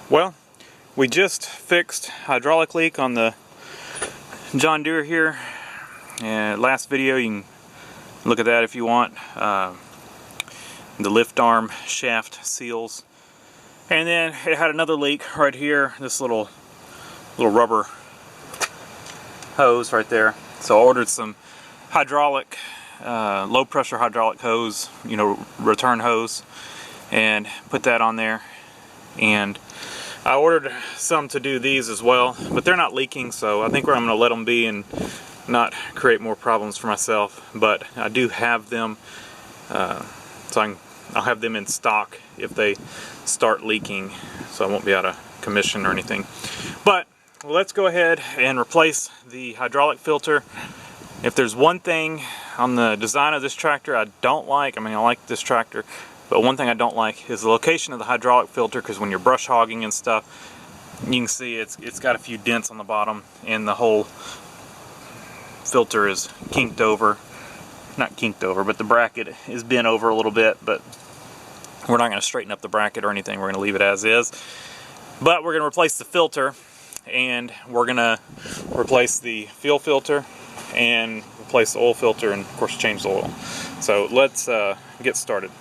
Well, we just fixed hydraulic leak on the John Deere here. And last video, you can look at that if you want. The lift arm shaft seals. And then it had another leak right here, this little rubber hose right there. So I ordered some hydraulic, low pressure hydraulic hose, return hose, and put that on there. And I ordered some to do these as well, but they're not leaking, so I think I'm going to let them be and not create more problems for myself. But I do have them, so I'll have them in stock if they start leaking, so I won't be out of commission or anything. But let's go ahead and replace the hydraulic filter. If there's one thing on the design of this tractor I don't like, I like this tractor, but one thing I don't like is the location of the hydraulic filter, because when you're brush hogging and stuff, you can see it's got a few dents on the bottom, and the whole filter is kinked over. Not kinked over, but the bracket is bent over a little bit, but we're not going to straighten up the bracket or anything. We're going to leave it as is. But we're going to replace the filter, and we're going to replace the fuel filter and replace the oil filter, and of course change the oil. So let's get started.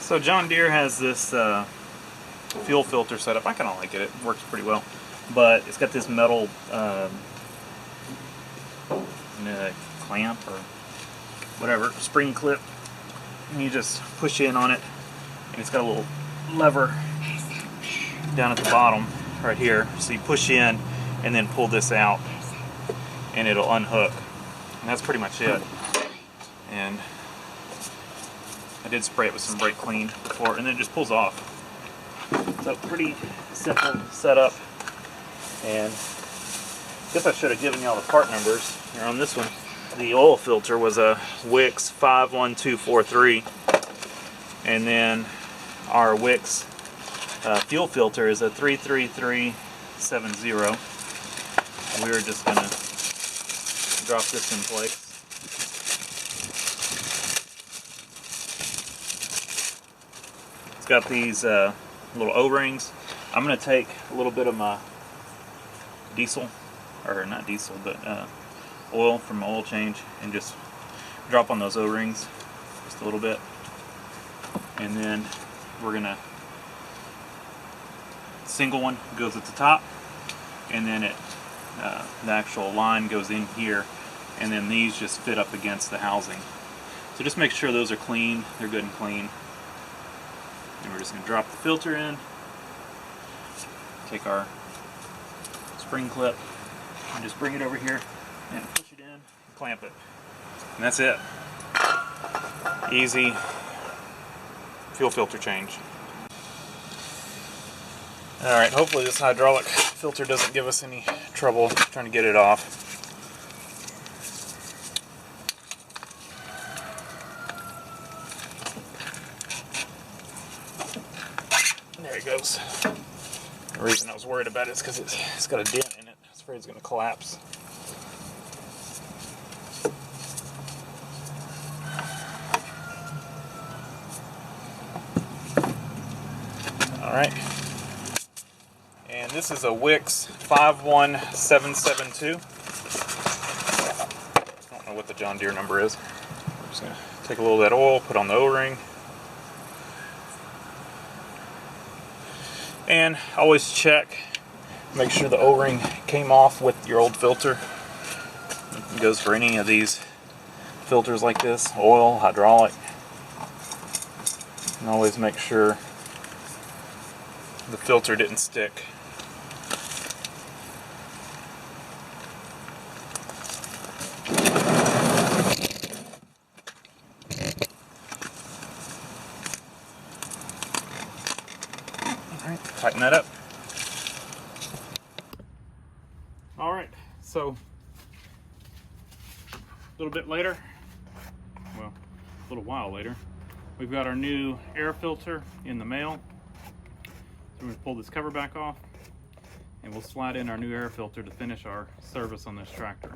So John Deere has this fuel filter set up. I kind of like it. It works pretty well. But it's got this metal clamp or whatever, spring clip. And you just push in on it. And it's got a little lever down at the bottom right here. So you push in and then pull this out and it'll unhook. And that's pretty much it. And I did spray it with some brake clean before, and then it just pulls off. So pretty simple setup. And I guess I should have given you all the part numbers. Here on this one, the oil filter was a Wix 51243, and then our Wix fuel filter is a 33370. We're just gonna drop this in place. It's got these little O-rings. I'm going to take a little bit of my diesel, or not diesel, but oil from my oil change, and just drop on those O-rings just a little bit. and then we're gonna, single one goes at the top, and then the actual line goes in here, and then these just fit up against the housing. So just make sure those are clean, they're good and clean. And we're just going to drop the filter in, take our spring clip, and just bring it over here and push it in and clamp it. And that's it. Easy fuel filter change. Alright, hopefully this hydraulic filter doesn't give us any trouble trying to get it off. There it goes. The reason I was worried about it is because it's got a dent in it. I was afraid it's going to collapse. Alright. And this is a Wix 51772. I don't know what the John Deere number is. I'm just going to take a little of that oil, put on the O-ring. And always check, make sure the O-ring came off with your old filter. It goes for any of these filters like this, oil, hydraulic. And always make sure the filter didn't stick. Alright, tighten that up. Alright, so a little bit later, well, a little while later, we've got our new air filter in the mail. So we're going to pull this cover back off, and we'll slide in our new air filter to finish our service on this tractor.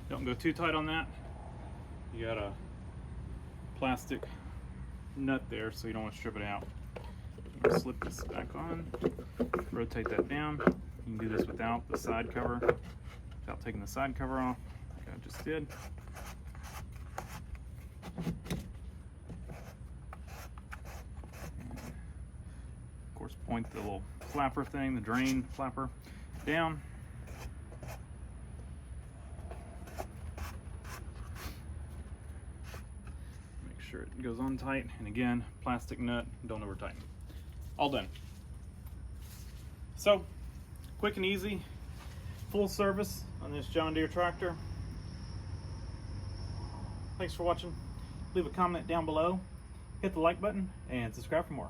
Don't go too tight on that. You got a plastic nut there, so you don't want to strip it out. I'm going to slip this back on, rotate that down. You can do this without the side cover, without taking the side cover off, like I just did. And of course, point the little flapper thing, the drain flapper, down. Sure it goes on tight, and again, plastic nut, don't over tighten. All done. So, quick and easy, full service on this John Deere tractor. Thanks for watching. Leave a comment down below, hit the like button, and subscribe for more.